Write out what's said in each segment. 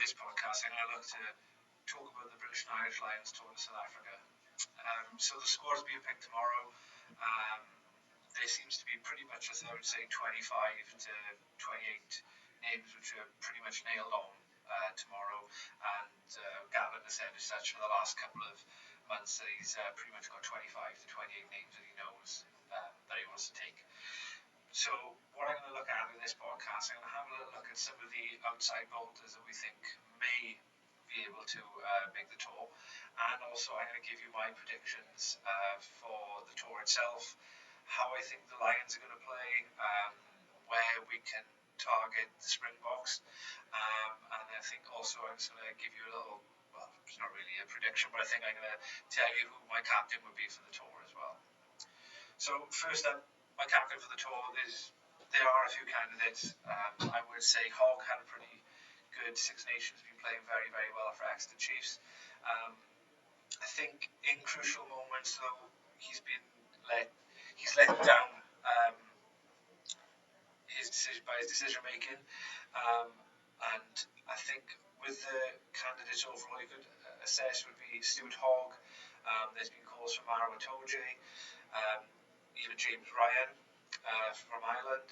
this podcast, I'm going to look to talk about the British and Irish Lions tour to South Africa. So the squad's being picked tomorrow. Um, there seems to be pretty much, as I would say, 25 to 28 names which are pretty much nailed on tomorrow. And Gatland has said as such for the last couple of months that he's pretty much got 25 to 28 names that he knows that he wants to take. So what I'm going to look at in this podcast, I'm going to have a little look at some of the outside boulders that we think may be able to make the tour, and also I'm going to give you my predictions for the tour itself, how I think the Lions are going to play, where we can target the Springboks, and I think also I'm just going to give you a little, well, it's not really a prediction, but I think I'm going to tell you who my captain would be for the tour as well. So first up, my captain for the tour there are a few candidates. I would say Hogg had a pretty good Six Nations, been playing very, very well for Exeter Chiefs. I think in crucial moments though, he's let down by his decision making, and I think with the candidates overall you could assess would be Stuart Hogg. There's been calls from Maro Itoje, even James Ryan from Ireland.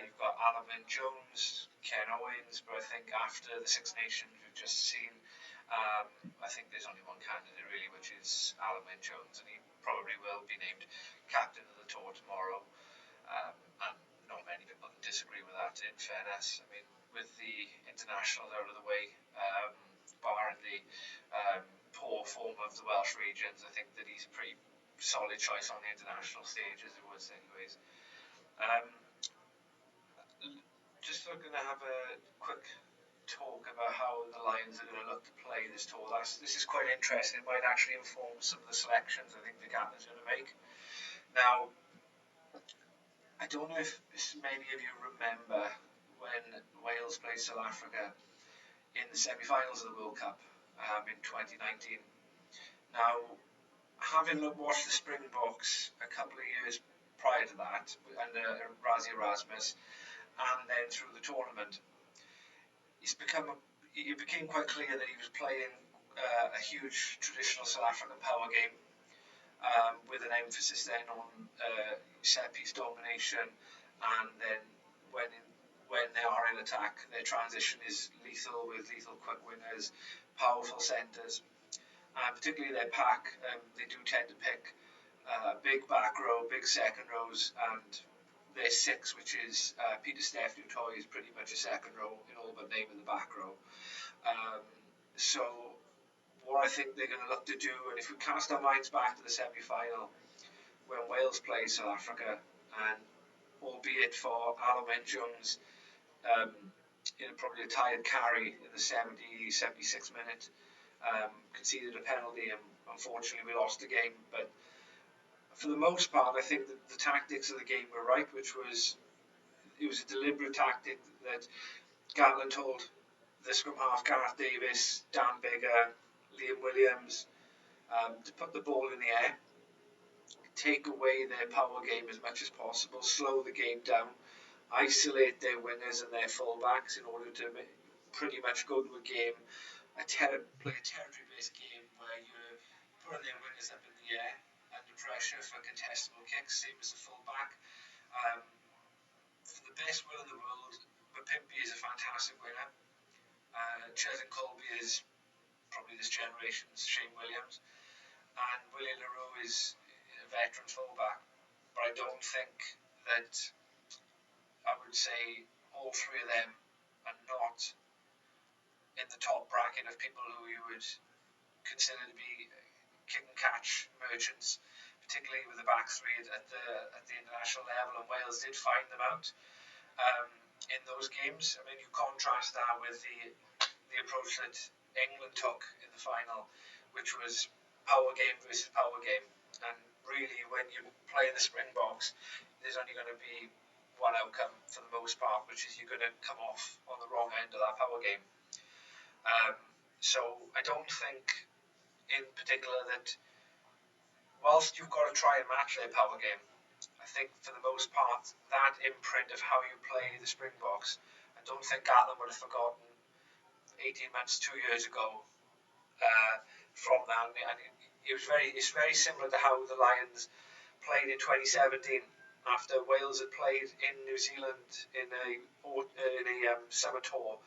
You've got Alan Jones, Ken Owens, but I think after the Six Nations we've just seen, I think there's only one candidate really, which is Alan Jones, and he probably will be named captain of the tour tomorrow. And not many people can disagree with that, in fairness. I mean, with the internationals out of the way, barring the poor form of the Welsh regions, I think that he's a pretty solid choice on the international stage, as it was anyways. Just looking to have a quick talk about how the Lions are going to look to play this tour. This is quite interesting. It might actually inform some of the selections I think the captain's going to make. Now, I don't know if many of you remember when Wales played South Africa in the semi-finals of the World Cup in 2019. Now, having watched the Springboks a couple of years prior to that, under Rassie Erasmus, and then through the tournament, it became quite clear that he was playing a huge traditional South African power game, with an emphasis then on set piece domination, and then when they are in attack, their transition is lethal with lethal quick wingers, powerful centres, and particularly their pack. They do tend to pick big back row, big second rows, and their six, which is Peter Steph Dutoy, is pretty much a second row in all but name in the back row. So what I think they're going to look to do, and if we cast our minds back to the semi-final when Wales played South Africa, and albeit for Alan Jones in probably a tired carry in the 76th minute, conceded a penalty, and unfortunately we lost the game. But for the most part, I think that the tactics of the game were right, it was a deliberate tactic that Gatland told the scrum half, Gareth Davis, Dan Biggar, Liam Williams, to put the ball in the air, take away their power game as much as possible, slow the game down, isolate their wingers and their fullbacks in order to pretty much go to a game, play a territory-based game where you're putting their wingers up in the air under pressure for contestable kicks, same as the fullback. For the best will in the world, Mapimpi is a fantastic winner. Cheslin Colby is probably this generation's Shane Williams, and William LaRue is a veteran fullback. But I don't think that I would say all three of them are not in the top bracket of people who you would consider to be kick and catch merchants, particularly with the back three at the international level, and Wales did find them out in those games. I mean, you contrast that with the approach that England took in the final, which was power game versus power game. And really, when you play the Springboks, there's only going to be one outcome for the most part, which is you're going to come off on the wrong end of that power game. So I don't think in particular that whilst you've got to try and match their power game, I think for the most part that imprint of how you play the Springboks, I don't think Gatland would have forgotten 18 months, 2 years ago, from that, and it's very similar to how the Lions played in 2017 after Wales had played in New Zealand in a summer tour.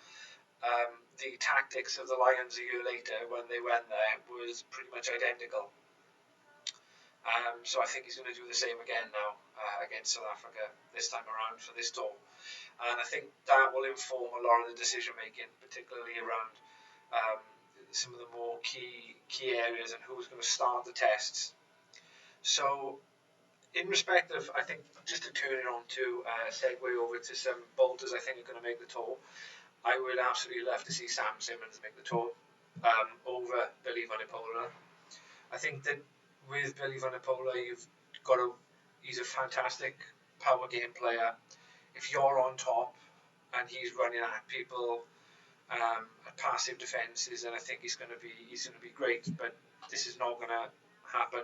The tactics of the Lions a year later when they went there was pretty much identical. So I think he's going to do the same again now against South Africa this time around for this tour. And I think that will inform a lot of the decision making, particularly around um, some of the more key areas and who's going to start the tests. So in respect of, I think, just to turn it on to segue over to some bolters I think are going to make the tour, I would absolutely love to see Sam Simmons make the tour over Billy Vunipola. I think that with Billy Vunipola, he's a fantastic power game player. If you're on top and he's running at people at passive defences, then I think he's going to be great. But this is not going to happen,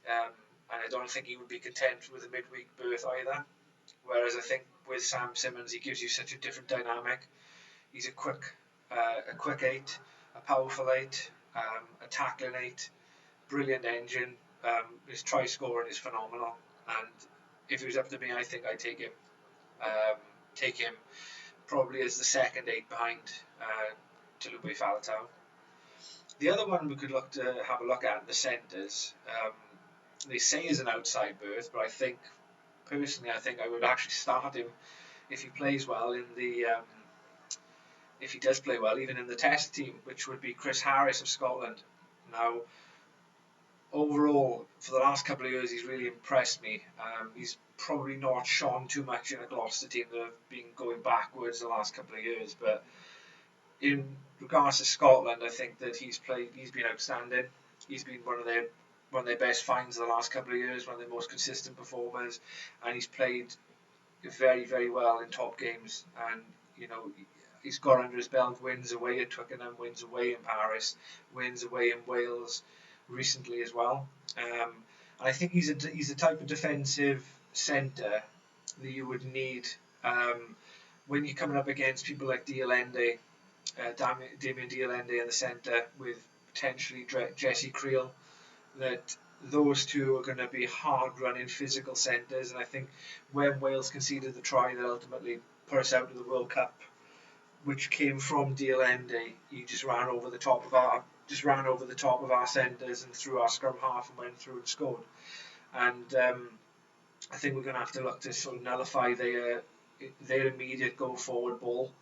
and I don't think he would be content with a midweek berth either. Whereas I think with Sam Simmons, he gives you such a different dynamic. He's a quick eight, a powerful eight, a tackling eight, brilliant engine. His try scoring is phenomenal, and if it was up to me, I think I'd take him. Take him probably as the second eight behind Talupe Faletau. The other one we could look to have a look at the centres. They say is an outside berth, but I think personally, I think I would actually start him if he plays well in the if he does play well, even in the test team, which would be Chris Harris of Scotland. Now, overall, for the last couple of years, he's really impressed me. He's probably not shone too much in a Gloucester team that have been going backwards the last couple of years, but in regards to Scotland, I think that he's been outstanding. He's been one of their best finds the last couple of years, one of their most consistent performers, and he's played very, very well in top games. And you know, he's got under his belt wins away at Twickenham, wins away in Paris, wins away in Wales recently as well. And I think he's a type of defensive centre that you would need when you're coming up against people like Dialende, Damien Dialende in the centre with potentially Jesse Creel. That those two are going to be hard running physical centres, and I think when Wales conceded the try that ultimately put us out of the World Cup, which came from Dialende, he just ran over the top of our centres and through our scrum half and went through and scored. And I think we're going to have to look to sort of nullify their immediate go forward ball.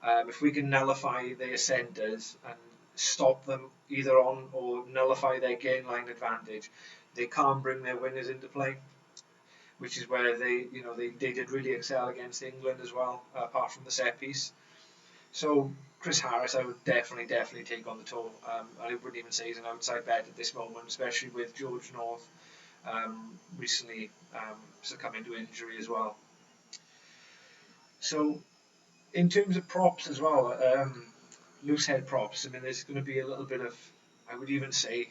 If we can nullify their centres and stop them either on or nullify their gain line advantage, they can't bring their winners into play, which is where they did really excel against England as well, apart from the set piece. So Chris Harris, I would definitely take on the tour. I wouldn't even say he's an outside bet at this moment, especially with George North recently succumbing to injury as well. So in terms of props as well, loose head props. I mean, there's going to be a little bit of, I would even say,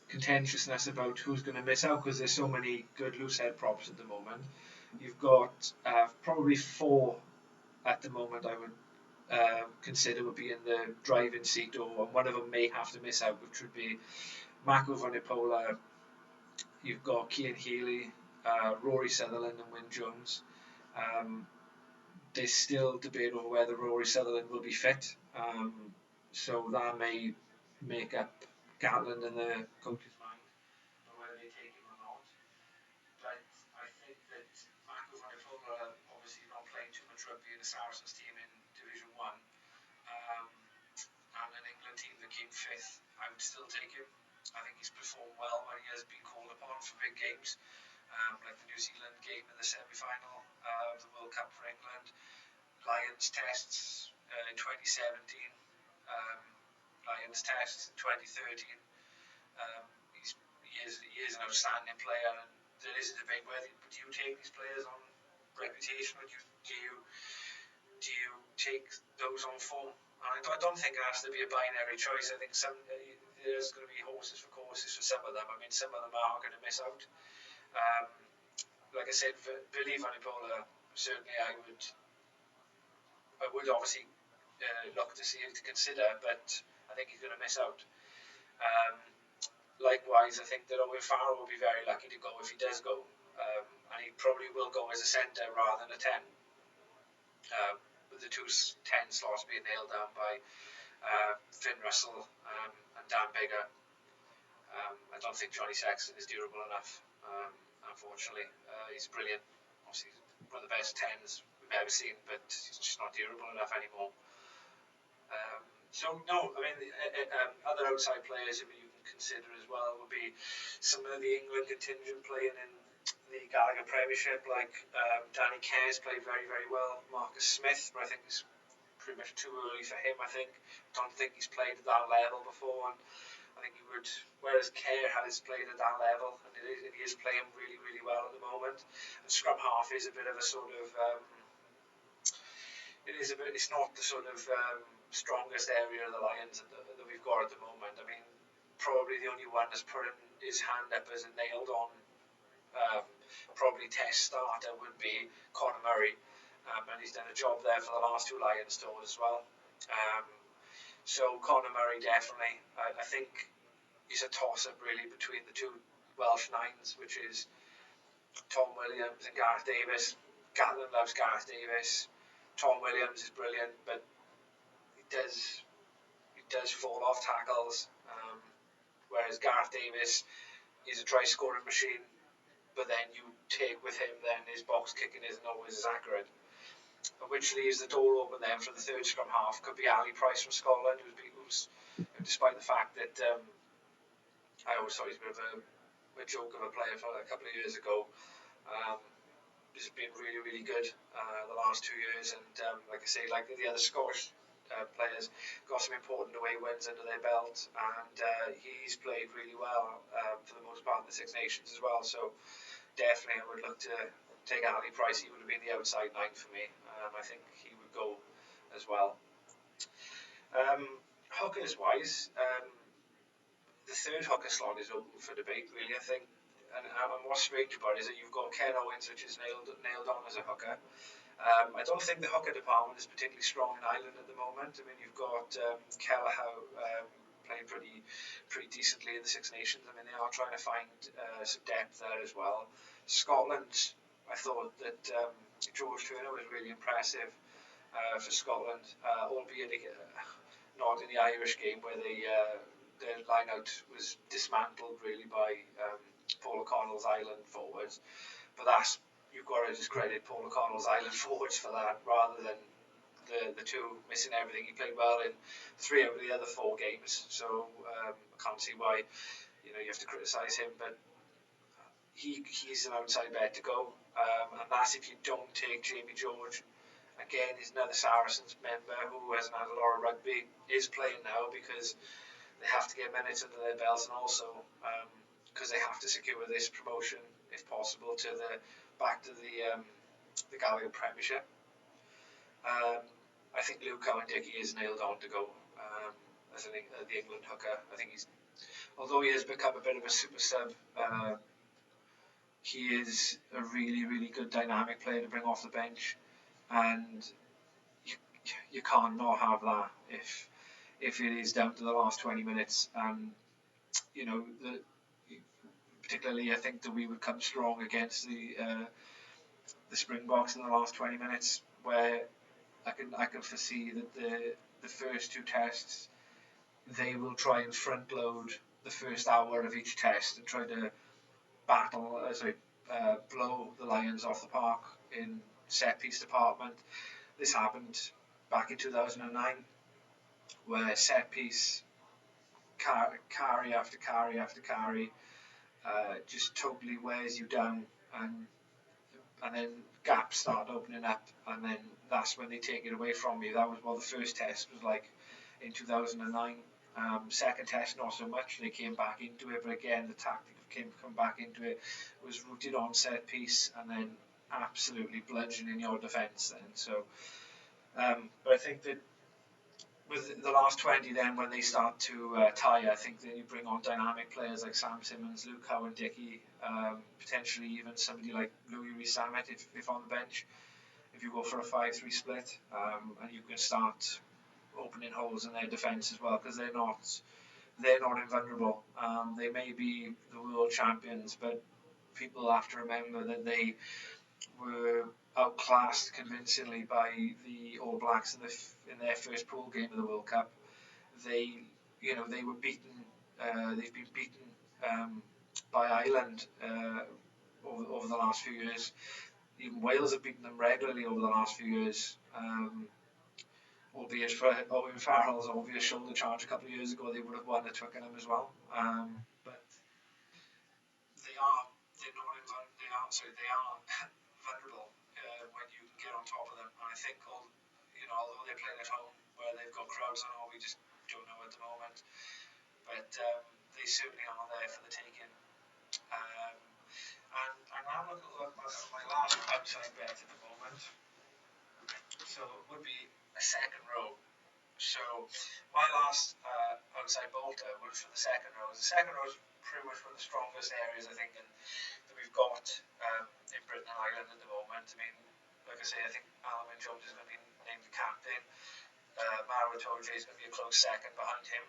contentiousness about who's going to miss out because there's so many good loose head props at the moment. You've got probably four at the moment I would consider would be in the driving seat, or one of them may have to miss out, which would be Mako Vunipola. You've got Cian Healy, Rory Sutherland, and Wyn Jones. There's still debate over whether Rory Sutherland will be fit, so that may make up Gatland and the coach's mind on whether they take him or not. But I think that Mako Vunipola obviously not playing too much rugby in the Saracens team in Division 1, and an England team that came fifth. I would still take him. I think he's performed well when he has been called upon for big games, like the New Zealand game in the semi-final of the World Cup for England, Lions tests in 2017, um, Lions tests in 2013. He is an outstanding player, and there is a debate whether do you take these players on reputation, or do you take those on form? And I don't think it has to be a binary choice. I think there's going to be horses for courses for some of them. I mean, some of them are going to miss out. Um, like I said, Billy Vunipola, certainly I would obviously look to see to consider, but I think he's going to miss out. Um, Likewise, I think that Owen Farrell will be very lucky to go if he does go, and he probably will go as a centre rather than a 10, with the two 10 slots being nailed down by Finn Russell and Dan Bigger. I don't think Johnny Sexton is durable enough, unfortunately. He's brilliant. Obviously, one of the best 10s we've ever seen, but he's just not durable enough anymore. So no, I mean, other outside players that you can consider as well would be some of the England contingent playing in the Gallagher Premiership, like Danny Care's played very, very well. Marcus Smith, but I think it's pretty much too early for him. I think don't think he's played at that level before, and I think he would. Whereas Care has played at that level, and he is playing really, really well at the moment. And scrum half is a bit of a sort of it is a bit. It's not the sort of strongest area of the Lions that we've got at the moment. I mean, probably the only one that's put his hand up as a nailed on, probably test starter would be Conor Murray, and he's done a job there for the last two Lions tours as well. So Conor Murray definitely. I think he's a toss up really between the two Welsh nines, which is Tom Williams and Gareth Davis. Gatland loves Gareth Davis. Tom Williams is brilliant, but he does fall off tackles. Whereas Gareth Davis is a try scoring machine, but then you take with him, then his box kicking isn't always as accurate. Which leaves the door open then for the third scrum half. Could be Ali Price from Scotland, who's despite the fact that I always thought he's a bit of a joke of a player for a couple of years ago. He's been really, really good the last 2 years, and like I say, like the other Scottish players, got some important away wins under their belt, and he's played really well for the most part in the Six Nations as well. So definitely, I would look to take Ali Price. He would have been the outside nine for me. I think he would go as well. Hookers wise, the third hooker slot is open for debate, really. I think. And what's strange about it is that you've got Ken Owens, which is nailed on as a hooker. I don't think the hooker department is particularly strong in Ireland at the moment. I mean, you've got Kelleher playing pretty decently in the Six Nations. I mean, they are trying to find some depth there as well. Scotland, I thought that George Turner was really impressive for Scotland, albeit not in the Irish game where their line out was dismantled really by Paul O'Connell's Ireland forwards. But that's, you've got to discredit Paul O'Connell's Ireland forwards for that rather than the two missing everything. He played well in 3 out of the other 4 games, so I can't see why you have to criticise him. But he's an outside bet to go, and that's if you don't take Jamie George. Again, he's another Saracens member who hasn't had a lot of rugby, is playing now because they have to get minutes under their belts, and also because they have to secure this promotion, if possible, to back to the Gallagher Premiership. I think Luke Cowan-Dickie is nailed on to go as the England hooker. I think although he has become a bit of a super sub, he is a really, really good dynamic player to bring off the bench, and you can't not have that if it is down to the last 20 minutes. And particularly I think that we would come strong against the Springboks in the last 20 minutes, where I can foresee that the first 2 tests they will try and front load the first hour of each test and try to blow the Lions off the park in set piece department. This happened back in 2009, where set piece carry after carry after carry just totally wears you down, and then gaps start opening up, and then that's when they take it away from you. That was what the first test was like in 2009. Second test, not so much. They came back into it, but again, the tactic of come back into it was rooted on set piece, and then absolutely bludgeoning your defence. Then, so, but I think that with the last 20, then when they start to tire, I think that you bring on dynamic players like Sam Simmons, Luke Cowan-Dickie, potentially even somebody like Louis Rees-Zammit if on the bench. If you go for a 5-3 split, and you can start opening holes in their defence as well, because they're not invulnerable. They may be the world champions, but people have to remember that they were outclassed convincingly by the All Blacks in their first pool game of the World Cup. They, they were beaten. They've been beaten by Ireland over the last few years. Even Wales have beaten them regularly over the last few years. Albeit for Owen Farrell's obvious shoulder charge a couple of years ago, they would have won at Twickenham as well. But they're not they are sorry, they are vulnerable when you get on top of them. And I think although they're playing at home where they've got crowds and all, we just don't know at the moment. But they certainly are there for the taking. And I'm now looking at my last outside bet at the moment. So it would be a second row. So my last outside bolter was for the second row. The second row is pretty much one of the strongest areas I think that we've got in Britain and Ireland at the moment. I mean, like I say, I think Alan Jones is going to be named the captain. Maro Itoje is going to be a close second behind him.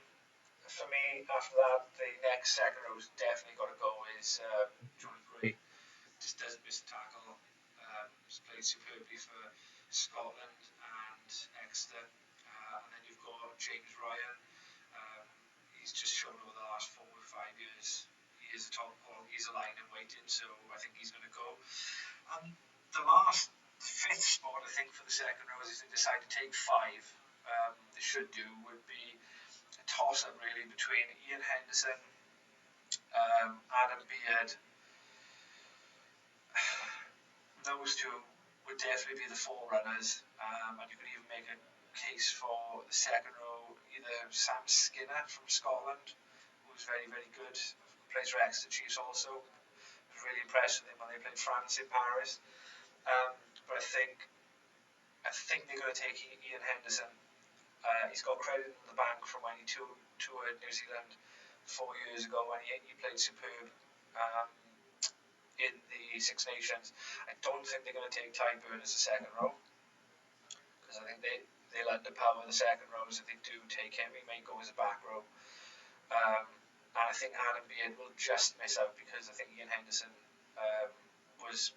For me, after that, the next second row's definitely got to go is Johnny Gray. Just doesn't miss a tackle. He's played superbly for Scotland and Exeter. And then you've got James Ryan. Um, he's just shown over the last 4 or 5 years he is a top quality. He's a line in waiting, so I think he's going to go. The last fifth spot, I think, for the second row is if they decide to take 5. They should do would be a toss-up really between Ian Henderson, Adam Beard. Those two would definitely be the forerunners, and you could even make a case for the second row, either Sam Skinner from Scotland, who's very, very good, plays for Exeter Chiefs also. I was really impressed with him when they played France in Paris. But I think they're going to take Ian Henderson. He's got credit in the bank from when he toured New Zealand 4 years ago when he played superb in the Six Nations. I don't think they're going to take Ty Burn as the second row, because I think they'll underpower the second rows if they do take him. He may go as a back row. And I think Adam Beard will just miss out because I think Ian Henderson was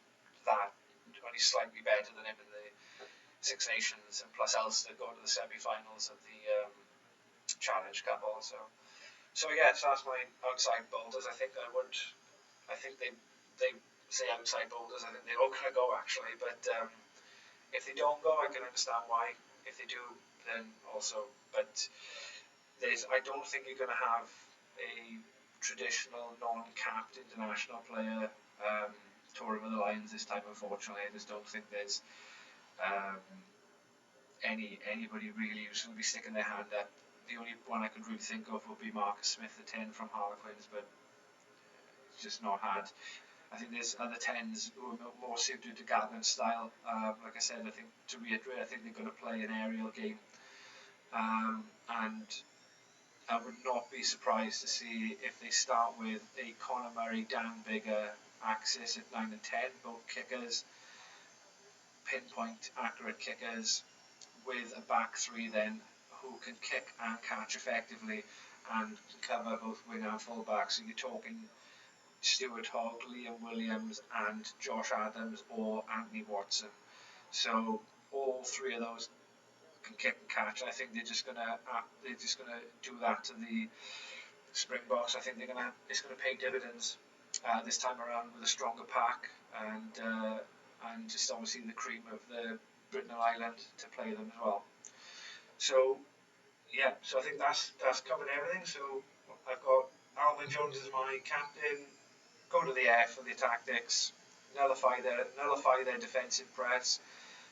only slightly better than him in the Six Nations, and plus Ulster go to the semi-finals of the Challenge Cup also. So yes, that's my outside boulders. I think they say outside boulders. I think they're all going to go actually, but if they don't go, I can understand why. If they do, then also. But I don't think you're going to have a traditional non-capped international player touring with the Lions this time. Unfortunately, I just don't think there's anybody really who's going to be sticking their hand up. The only one I could really think of would be Marcus Smith, the 10 from Harlequins, but it's just not had. I think there's other 10s who are more suited to Gatland style. Like I said, I think to reiterate, I think they're going to play an aerial game, and I would not be surprised to see if they start with a Conor Murray, Dan Biggar axis at 9 and 10, both kickers, pinpoint accurate kickers, with a back 3 then who can kick and catch effectively and can cover both wing and full back. So you're talking Stuart Hogg, Liam Williams and Josh Adams or Anthony Watson. So all 3 of those can kick and catch. I think they're just gonna do that to the Springboks. I think it's gonna pay dividends this time around with a stronger pack and just obviously the cream of the Britain and Ireland to play them as well. So yeah, so I think that's covered everything. So I've got Alvin Jones as my captain. Go to the air for the tactics. Nullify their defensive press.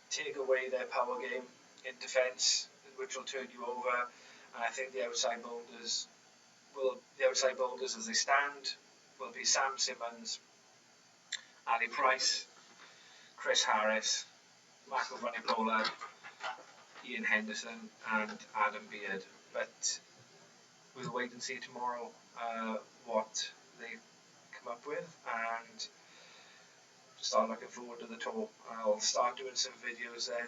Take away their power game in defence, which will turn you over. And I think the outside boulders as they stand will be Sam Simmons, Ali Price, Chris Harris, Michael Vunipola, Ian Henderson and Adam Beard. But we'll wait and see tomorrow what they come up with, and start looking forward to the tour. I'll start doing some videos then,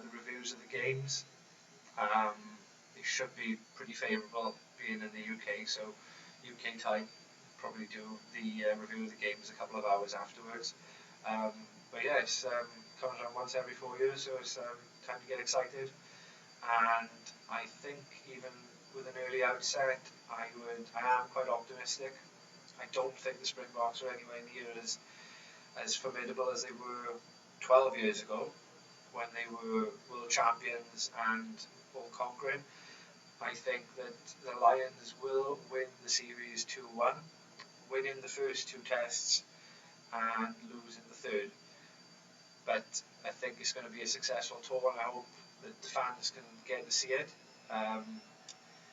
the reviews of the games, it should be pretty favourable being in the UK. So UK time, probably do the review of the games a couple of hours afterwards. But yeah, it's comes around once every 4 years, so it's time to get excited. And I think even with an early outset, I am quite optimistic. I don't think the Springboks are anywhere near as formidable as they were 12 years ago when they were world champions and all conquering. I think that the Lions will win the series 2-1, winning the first two tests and losing the third. But I think it's going to be a successful tour, and I hope that the fans can get to see it. Um,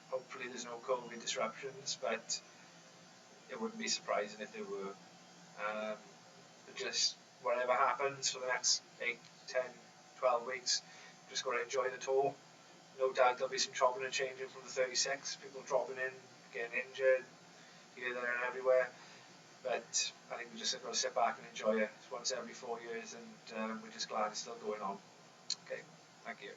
Hopefully, there's no COVID disruptions, but it wouldn't be surprising if there were. But just whatever happens for the next 8, 10, 12 weeks, just got to enjoy the tour. No doubt there'll be some chopping and changing from the 36, people dropping in, getting injured, here, there, and everywhere. But I think we just got to sit back and enjoy it. It's once every 4 years, and we're just glad it's still going on. Okay, thank you.